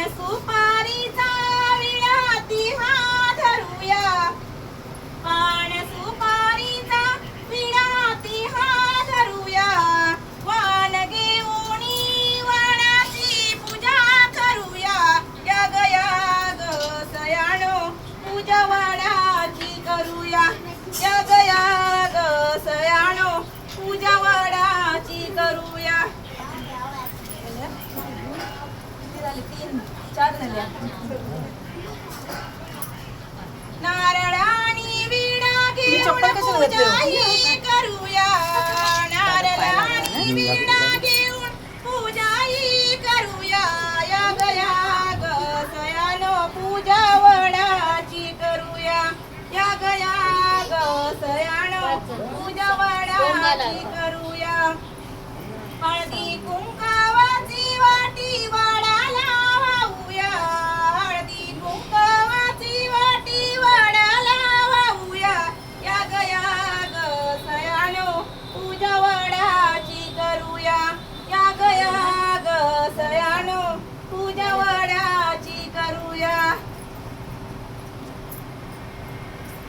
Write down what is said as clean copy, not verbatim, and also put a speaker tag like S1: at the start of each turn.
S1: सुपारीचा विळाती हात धरूया, पान सुपारीचा विळाती हात धरूया, वाण घेऊनी वडाची पूजा करूया, या ग सयानो पूजा वडाची करूया, या ग सयानो पूजा वडाची करूया. तीन चार झाल्या. नारळानी विडा घेऊन पूजाही करूया, नारळानी विडा घेऊन पूजाही करूया, या ग सयानो पूजा वडाची करूया, या ग सयानो पूजा वडाची करूया. हळदी कुंकावाची वाटी